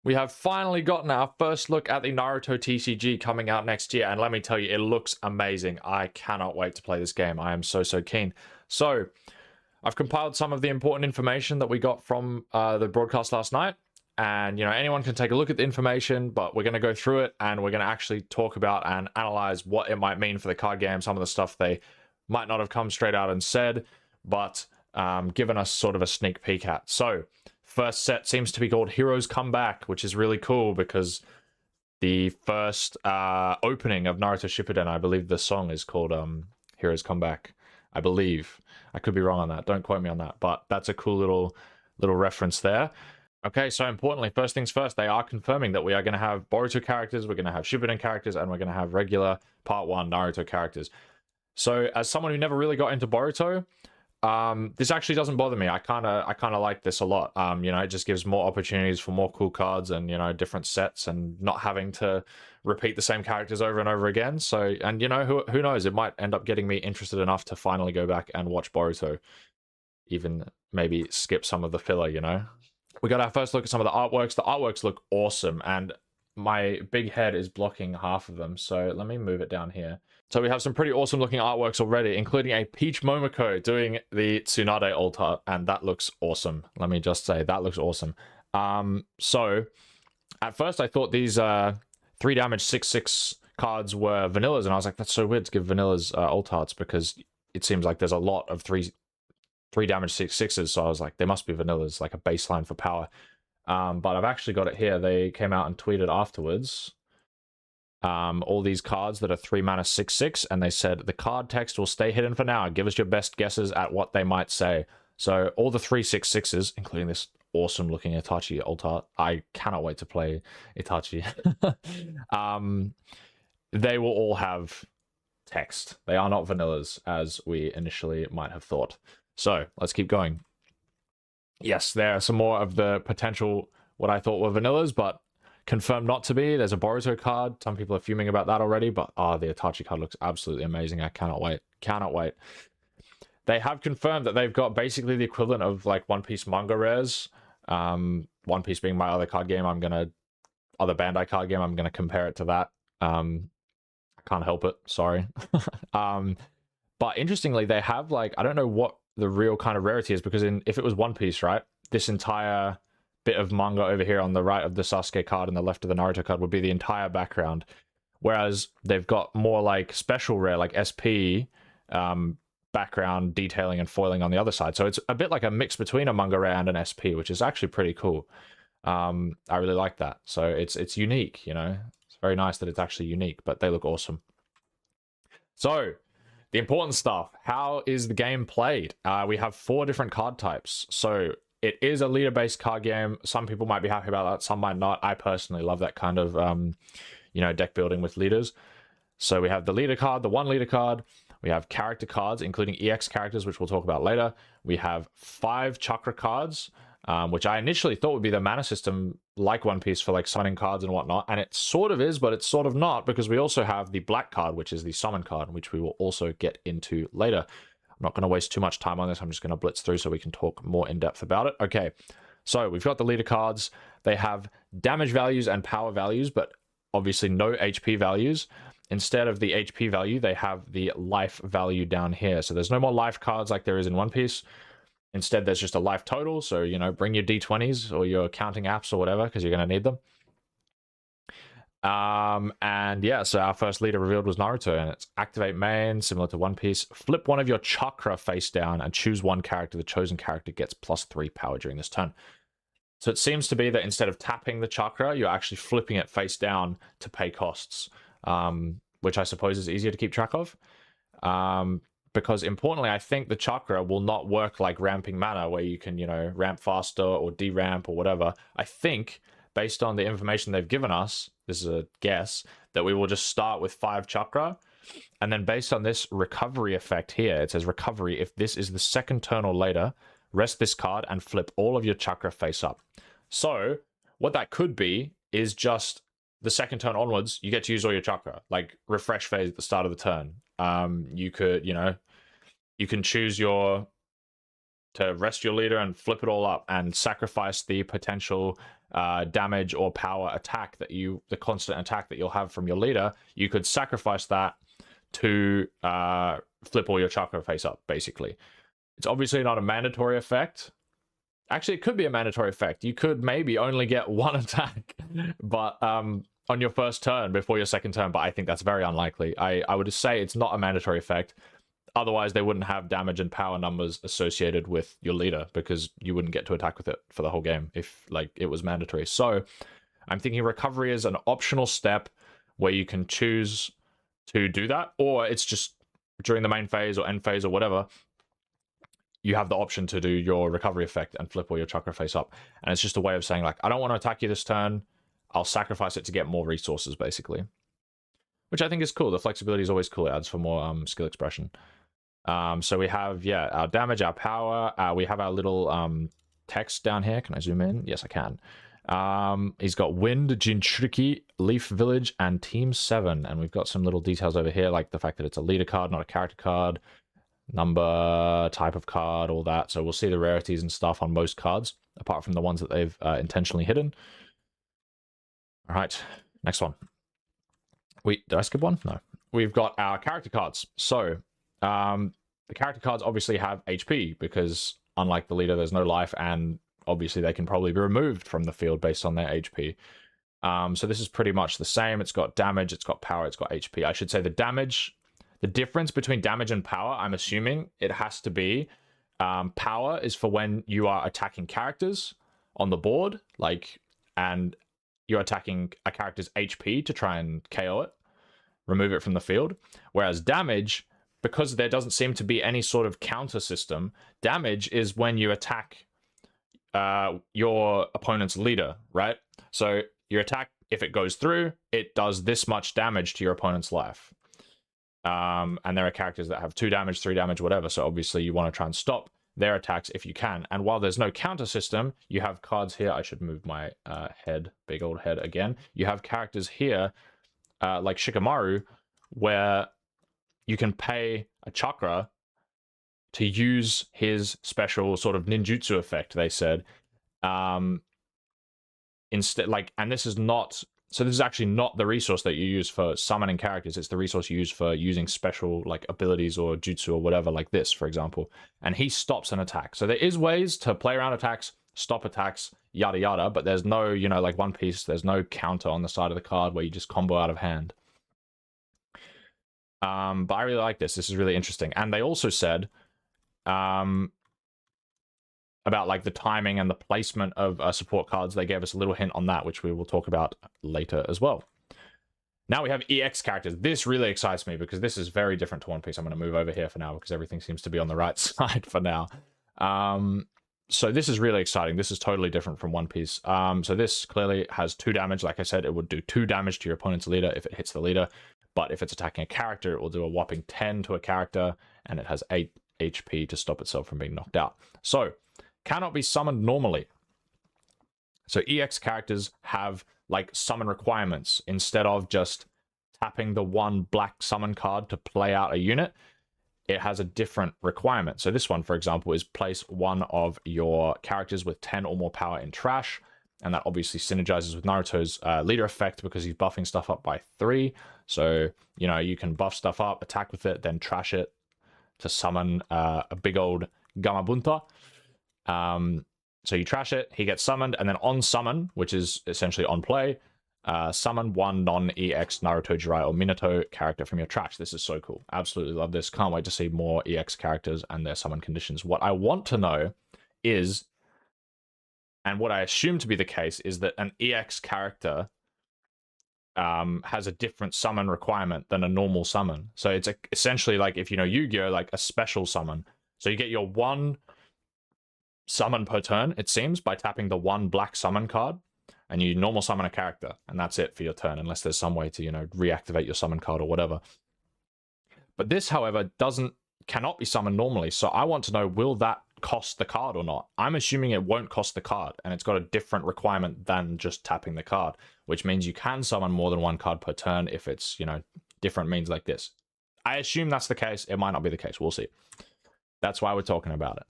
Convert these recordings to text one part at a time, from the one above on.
we have finally gotten our first look at the Naruto TCG coming out next year, and let me tell you, it looks amazing. I cannot wait to play this game. I am so keen. So, I've compiled some of the important information that we got from the broadcast last night, and anyone can take a look at the information, but we're going to go through it, and we're going to actually talk about and analyze what it might mean for the card game, some of the stuff they might not have come straight out and said, but given us sort of a sneak peek at. So, first set seems to be called Heroes Come Back, which is really cool because the first opening of Naruto Shippuden, I believe the song is called Heroes Come Back. I believe. I could be wrong on that. Don't quote me on that. But that's a cool little reference there. Okay, so importantly, first things first, they are confirming that we are going to have Boruto characters, we're going to have Shippuden characters, and we're going to have regular Part 1 Naruto characters. So, as someone who never really got into Boruto, this actually doesn't bother me. I kind of like this a lot. It just gives more opportunities for more cool cards and different sets, and not having to repeat the same characters over and over again. So, and who knows, it might end up getting me interested enough to finally go back and watch Boruto, even maybe skip some of the filler. We got our first look at some of the artworks. The artworks look awesome, and my big head is blocking half of them, so let me move it down here. So we have some pretty awesome looking artworks already, including a Peach Momoko doing the Tsunade altar, and that looks awesome. Let me just say, that looks awesome. So at first I thought these 3 damage 6/6 cards were vanillas, and I was like, that's so weird to give vanillas alt arts, because it seems like there's a lot of 3 damage 6/6s, so I was like, they must be vanillas, like a baseline for power. But I've actually got it here. They came out and tweeted afterwards all these cards that are 3 mana 6/6, and they said the card text will stay hidden for now. Give us your best guesses at what they might say. So all the 3 6/6s, including this awesome looking Itachi altar. I cannot wait to play Itachi. They will all have text. They are not vanillas, as we initially might have thought. So let's keep going. Yes, there are some more of the potential what I thought were vanillas, but confirmed not to be. There's a Boruto card. Some people are fuming about that already, but the Itachi card looks absolutely amazing. I cannot wait. Cannot wait. They have confirmed that they've got basically the equivalent of like One Piece manga rares. One Piece being my other card game, other Bandai card game, I'm gonna compare it to that. I can't help it. Sorry. But interestingly, they have like, I don't know what the real kind of rarity is, because if it was One Piece, right, this entire bit of manga over here on the right of the Sasuke card and the left of the Naruto card would be the entire background, whereas they've got more like special rare, like SP background detailing and foiling on the other side. So it's a bit like a mix between a manga rare and an SP, which is actually pretty cool. I really like that. So it's unique, it's very nice that it's actually unique, but they look awesome. So the important stuff, how is the game played? We have 4 different card types. So it is a leader-based card game. Some people might be happy about that, some might not. I personally love that kind of, deck building with leaders. So we have the leader card, the 1 leader card. We have character cards, including EX characters, which we'll talk about later. We have 5 Chakra cards, which I initially thought would be the mana system like One Piece for like summoning cards and whatnot. And it sort of is, but it's sort of not, because we also have the black card, which is the summon card, which we will also get into later. I'm not going to waste too much time on this. I'm just going to blitz through so we can talk more in depth about it. Okay, so we've got the leader cards. They have damage values and power values, but obviously no HP values. Instead of the HP value, they have the life value down here. So there's no more life cards like there is in One Piece. Instead, there's just a life total. So, bring your D20s or your counting apps or whatever, because you're going to need them. And yeah, so our first leader revealed was Naruto, and it's activate main, similar to One Piece. Flip one of your chakra face down and choose one character. The chosen character gets +3 power during this turn. So it seems to be that instead of tapping the chakra, you're actually flipping it face down to pay costs, which I suppose is easier to keep track of. Because importantly, I think the chakra will not work like ramping mana, where you can, ramp faster or deramp or whatever. I think, based on the information they've given us, this is a guess, that we will just start with 5 chakra, and then based on this recovery effect here, it says recovery, if this is the second turn or later, rest this card and flip all of your chakra face up. So what that could be is just the second turn onwards, you get to use all your chakra, like refresh phase at the start of the turn. You could, you can choose to rest your leader and flip it all up and sacrifice the potential damage or power attack that the constant attack that you'll have from your leader, you could sacrifice that to flip all your chakra face up, basically. It's obviously not a mandatory effect. Actually, it could be a mandatory effect. You could maybe only get one attack, but on your first turn before your second turn, but I think that's very unlikely. I would say it's not a mandatory effect. Otherwise, they wouldn't have damage and power numbers associated with your leader, because you wouldn't get to attack with it for the whole game if like it was mandatory. So I'm thinking recovery is an optional step where you can choose to do that, or it's just during the main phase or end phase or whatever, you have the option to do your recovery effect and flip all your chakra face up. And it's just a way of saying, like, I don't want to attack you this turn, I'll sacrifice it to get more resources, basically. Which I think is cool. The flexibility is always cool. It adds for more skill expression. So we have, yeah, our damage, our power. We have our little text down here. Can I zoom in? Yes, I can. He's got Wind, Jinchuriki, Leaf Village, and Team 7. And we've got some little details over here, like the fact that it's a leader card, not a character card. Number, type of card, all that. So we'll see the rarities and stuff on most cards, apart from the ones that they've intentionally hidden. All right, next one. Did I skip one? No. We've got our character cards. So the character cards obviously have HP, because unlike the leader, there's no life, and obviously they can probably be removed from the field based on their HP. So this is pretty much the same. It's got damage, it's got power, it's got HP. I should say the damage, the difference between damage and power, I'm assuming it has to be power is for when you are attacking characters on the board, like, and you're attacking a character's HP to try and KO it, remove it from the field. Whereas damage, because there doesn't seem to be any sort of counter system, damage is when you attack your opponent's leader, right? So your attack, if it goes through, it does this much damage to your opponent's life. And there are characters that have 2 damage, 3 damage, whatever. So obviously you want to try and stop their attacks if you can. And while there's no counter system, you have cards here. I should move my head, big old head again. You have characters here like Shikamaru, where you can pay a chakra to use his special sort of ninjutsu effect, they said. Instead, like, and this is not, so this is actually not the resource that you use for summoning characters. It's the resource you use for using special like abilities or jutsu or whatever, like this, for example. And he stops an attack. So there is ways to play around attacks, stop attacks, yada yada, but there's no, you know, like One Piece, there's no counter on the side of the card where you just combo out of hand. But I really like this. This is really interesting. And they also said about like the timing and the placement of support cards. They gave us a little hint on that, which we will talk about later as well. Now we have EX characters. This really excites me because this is very different to One Piece. I'm going to move over here for now because everything seems to be on the right side for now. So this is really exciting. This is totally different from One Piece. So this clearly has 2 damage. Like I said, it would do 2 damage to your opponent's leader if it hits the leader. But if it's attacking a character, it will do a whopping 10 to a character, and it has 8 HP to stop itself from being knocked out. So cannot be summoned normally. So EX characters have like summon requirements. Instead of just tapping the 1 black summon card to play out a unit, it has a different requirement. So this one, for example, is place 1 of your characters with 10 or more power in trash. And that obviously synergizes with Naruto's leader effect because he's buffing stuff up by 3. So, you know, you can buff stuff up, attack with it, then trash it to summon a big old Gamabunta. So you trash it, he gets summoned, and then on summon, which is essentially on play, summon 1 non-EX Naruto, Jiraiya, or Minato character from your trash. This is so cool. Absolutely love this. Can't wait to see more EX characters and their summon conditions. What I want to know is, and what I assume to be the case, is that an EX character has a different summon requirement than a normal summon. So it's essentially like, if you know Yu-Gi-Oh, like a special summon. So you get your 1 summon per turn, it seems, by tapping the 1 black summon card, and you normal summon a character, and that's it for your turn, unless there's some way to, you know, reactivate your summon card or whatever. But this, however, cannot be summoned normally. So I want to know, will that cost the card or not? I'm assuming it won't cost the card, and it's got a different requirement than just tapping the card, which means you can summon more than 1 card per turn if it's, you know, different means like this. I assume that's the case. It might not be the case. We'll see. That's why we're talking about it.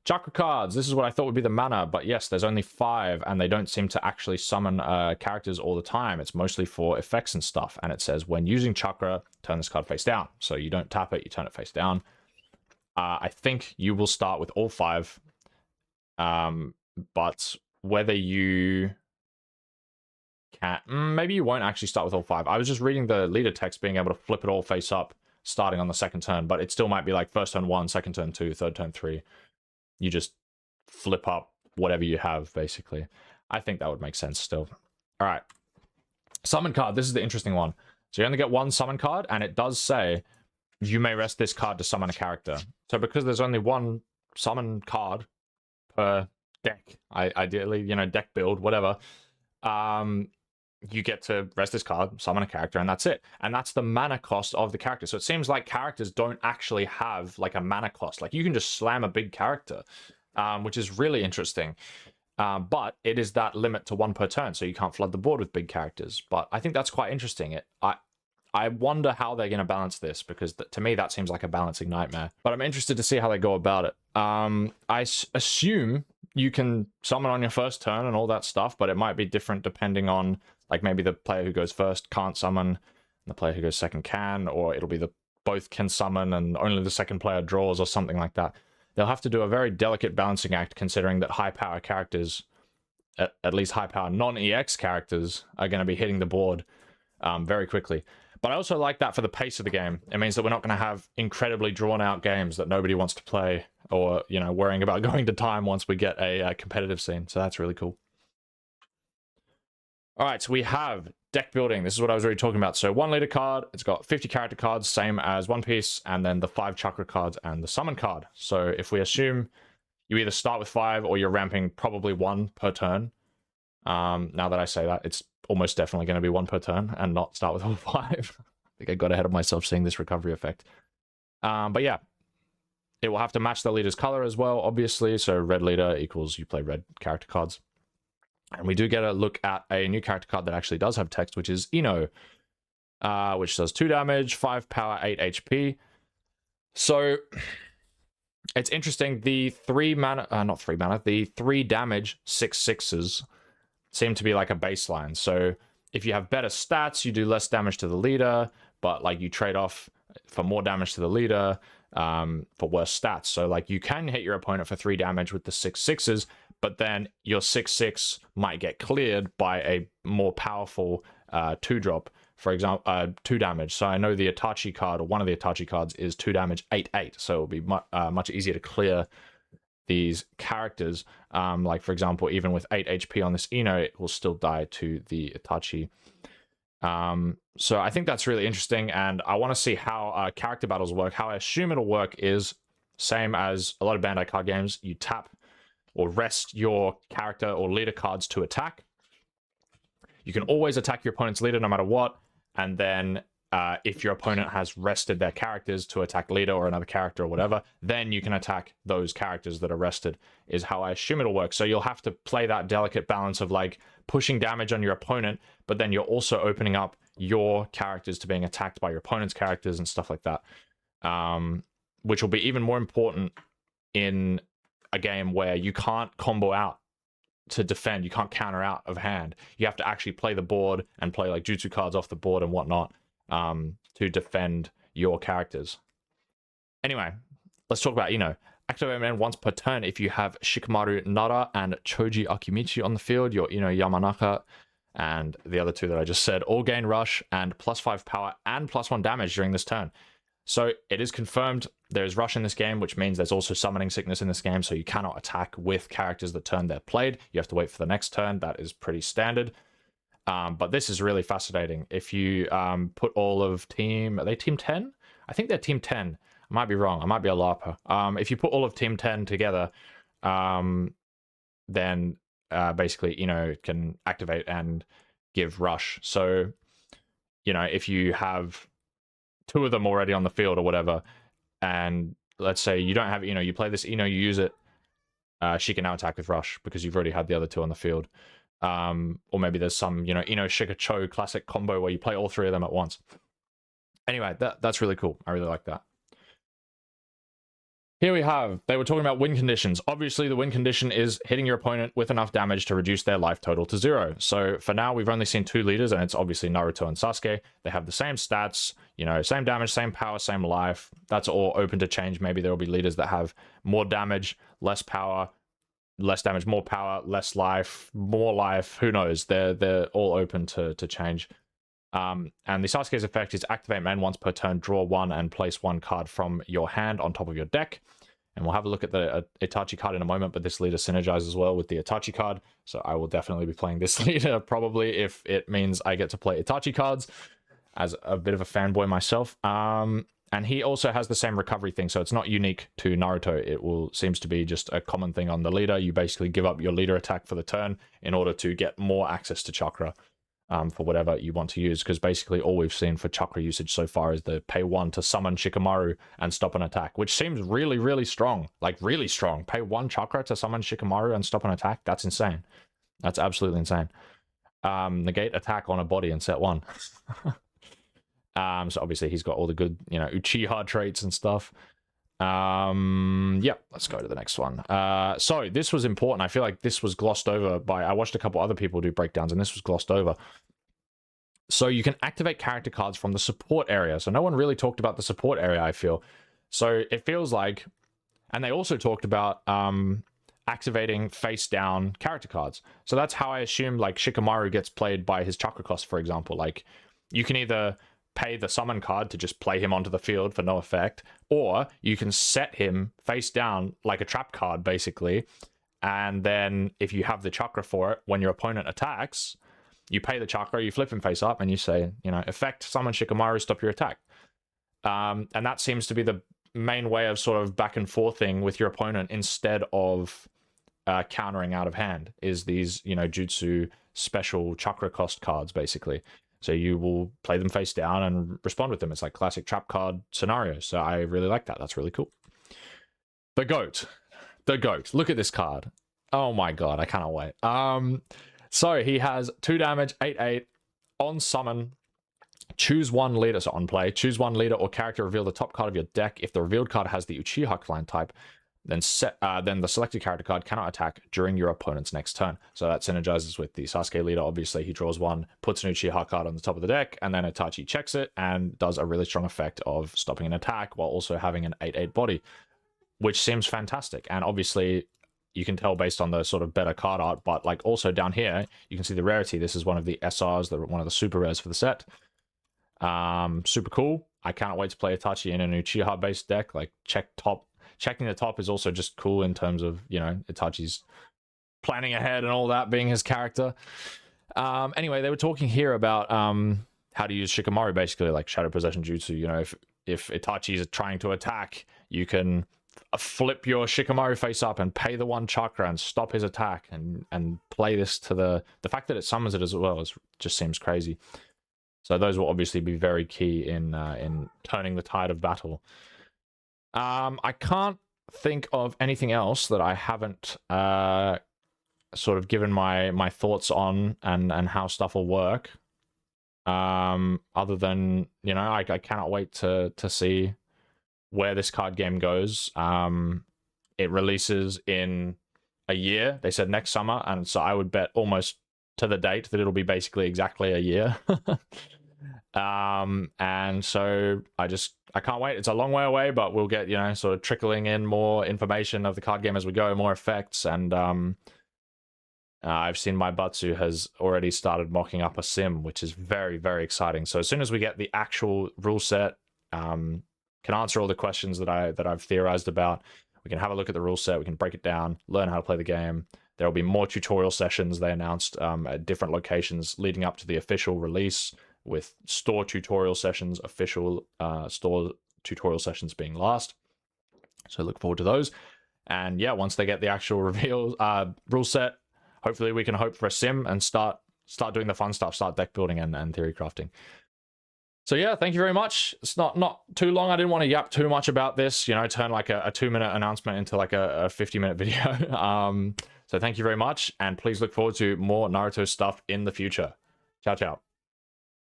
Chakra cards. This is what I thought would be the mana, but yes, there's only 5, and they don't seem to actually summon characters all the time. It's mostly for effects and stuff, and it says, when using Chakra, turn this card face down. So you don't tap it, you turn it face down. I think you will start with all 5, but whether you can... maybe you won't actually start with all 5. I was just reading the leader text being able to flip it all face up starting on the second turn, but it still might be like first turn 1, second turn 2, third turn 3. You just flip up whatever you have, basically. I think that would make sense still. All right. Summon card. This is the interesting one. So you only get 1 summon card, and it does say you may rest this card to summon a character. So because there's only 1 summon card per deck, ideally, you know, deck build, whatever, you get to rest this card, summon a character, and that's it. And that's the mana cost of the character. So it seems like characters don't actually have like a mana cost. Like you can just slam a big character, which is really interesting. But it is that limit to 1 per turn, so you can't flood the board with big characters. But I think that's quite interesting. I wonder how they're going to balance this, because to me that seems like a balancing nightmare. But I'm interested to see how they go about it. I assume you can summon on your first turn and all that stuff, but it might be different depending on, like, maybe the player who goes first can't summon, and the player who goes second can, or it'll be both can summon and only the second player draws, or something like that. They'll have to do a very delicate balancing act, considering that high power characters, at least high power non-EX characters, are going to be hitting the board very quickly. But I also like that for the pace of the game. It means that we're not going to have incredibly drawn out games that nobody wants to play, or, you know, worrying about going to time once we get a competitive scene. So that's really cool. All right, so we have deck building. This is what I was already talking about. So 1 leader card, it's got 50 character cards, same as One Piece, and then the 5 chakra cards and the summon card. So if we assume you either start with 5 or you're ramping probably 1 per turn. Now that I say that, it's almost definitely going to be 1 per turn and not start with all 5. I think I got ahead of myself seeing this recovery effect. But yeah, it will have to match the leader's color as well, obviously. So red leader equals you play red character cards. And we do get a look at a new character card that actually does have text, which is Ino, which does 2 damage, 5 power, 8 HP. So it's interesting. The 3 damage 6/6s seem to be like a baseline. So if you have better stats, you do less damage to the leader, but like you trade off for more damage to the leader for worse stats. So like you can hit your opponent for 3 damage with the 6/6s, but then your 6/6 might get cleared by a more powerful 2-drop, for example, 2 damage. So I know the Itachi card, or one of the Itachi cards, is 2 damage, 8/8. So it'll be much easier to clear these characters. Like, for example, even with 8 HP on this Ino, it will still die to the Itachi. So I think that's really interesting, and I want to see how character battles work. How I assume it'll work is same as a lot of Bandai card games. You tap or rest your character or leader cards to attack. You can always attack your opponent's leader no matter what, and then if your opponent has rested their characters to attack leader or another character or whatever, then you can attack those characters that are rested, is how I assume it'll work. So you'll have to play that delicate balance of like pushing damage on your opponent, but then you're also opening up your characters to being attacked by your opponent's characters and stuff like that, which will be even more important in a game where you can't combo out to defend. You can't counter out of hand. You have to actually play the board and play like jutsu cards off the board and whatnot to defend your characters. Anyway, let's talk about Ino. Activate man once per turn if you have Shikamaru Nara and Choji Akimichi on the field. Your Ino Yamanaka and the other 2 that I just said all gain rush and +5 power and +1 damage during this turn. So it is confirmed there's rush in this game, which means there's also summoning sickness in this game, so you cannot attack with characters the turn they're played. You have to wait for the next turn. That is pretty standard. But this is really fascinating. If you put all of team... Are they team 10? I think they're team 10. I might be wrong. I might be a LARPer. If you put all of team 10 together, then basically, you know, it can activate and give rush. So, you know, if you have 2 of them already on the field or whatever, and let's say you don't have Ino, you play this Ino, you use it, she can now attack with rush because you've already had the other 2 on the field. Or maybe there's some, you know, Ino Shikacho classic combo where you play all 3 of them at once. Anyway, that's really cool. I really like that. Here we have, they were talking about win conditions. Obviously, the win condition is hitting your opponent with enough damage to reduce their life total to 0. So for now, we've only seen 2 leaders, and it's obviously Naruto and Sasuke. They have the same stats, you know, same damage, same power, same life. That's all open to change. Maybe there will be leaders that have more damage, less power, less damage, more power, less life, more life. Who knows? They're all open to change. And the Sasuke's effect is activate main once per turn, draw 1 and place 1 card from your hand on top of your deck. And we'll have a look at the Itachi card in a moment, but this leader synergizes well with the Itachi card. So I will definitely be playing this leader, probably, if it means I get to play Itachi cards, as a bit of a fanboy myself. And he also has the same recovery thing, so it's not unique to Naruto. It seems to be just a common thing on the leader. You basically give up your leader attack for the turn in order to get more access to Chakra. For whatever you want to use, because basically all we've seen for Chakra usage so far is the pay 1 to summon Shikamaru and stop an attack, which seems really, really strong. Like, really strong. Pay 1 Chakra to summon Shikamaru and stop an attack? That's insane. That's absolutely insane. Negate attack on a body and set 1. So obviously he's got all the good, you know, Uchiha traits and stuff. Yeah, let's go to the next one. So this was important. I feel like this was glossed over by, I watched a couple other people do breakdowns, and this was glossed over. So you can activate character cards from the support area. So no one really talked about the support area, I feel. So it feels like, and they also talked about activating face down character cards. So that's how I assume like Shikamaru gets played by his Chakra cost, for example. Like, you can either pay the summon card to just play him onto the field for no effect, or you can set him face down like a trap card, basically. And then if you have the Chakra for it, when your opponent attacks, you pay the Chakra, you flip him face up, and you say, you know, effect, summon Shikamaru, stop your attack. And that seems to be the main way of sort of back and forthing with your opponent instead of countering out of hand, is these, you know, jutsu special Chakra cost cards, basically. So you will play them face down and respond with them. It's like classic trap card scenario. So I really like that. That's really cool. The GOAT. The GOAT. Look at this card. Oh my god, I cannot wait. So he has 2 damage, 8/8 on summon. Choose 1 leader. So on play, choose 1 leader or character, reveal the top card of your deck. If the revealed card has the Uchiha clan type, then the selected character card cannot attack during your opponent's next turn. So that synergizes with the Sasuke leader. Obviously, he draws 1, puts an Uchiha card on the top of the deck, and then Itachi checks it and does a really strong effect of stopping an attack while also having an 8/8 body, which seems fantastic. And obviously, you can tell based on the sort of better card art, but like also down here, you can see the rarity. This is one of the SRs, one of the super rares for the set. Super cool. I can't wait to play Itachi in an Uchiha based deck. Like, checking the top is also just cool in terms of, you know, Itachi's planning ahead and all that, being his character. Anyway, they were talking here about how to use Shikamaru, basically, like Shadow Possession Jutsu. You know, if Itachi is trying to attack, you can flip your Shikamaru face up and pay the 1 Chakra and stop his attack, and play this to the fact that it summons it as well just seems crazy. So those will obviously be very key in turning the tide of battle. I can't think of anything else that I haven't sort of given my thoughts on and how stuff will work. Other than, you know, I cannot wait to see where this card game goes. It releases in a year. They said next summer, and so I would bet almost to the date that it'll be basically exactly a year. And so I can't wait. It's a long way away, but we'll get, you know, sort of trickling in more information of the card game as we go, more effects. And I've seen my Batsu has already started mocking up a sim, which is very, very exciting. So as soon as we get the actual rule set, can answer all the questions that I've theorized about, we can have a look at the rule set, we can break it down, learn how to play the game. There will be more tutorial sessions, they announced, at different locations leading up to the official release, with store tutorial sessions, official store tutorial sessions being last. So look forward to those. And yeah, once they get the actual reveal rule set, hopefully we can hope for a sim and start doing the fun stuff, start deck building and theory crafting. So yeah, thank you very much. It's not too long. I didn't want to yap too much about this, you know, turn like a 2-minute announcement into like a 50-minute video. So thank you very much, and please look forward to more Naruto stuff in the future. Ciao, ciao.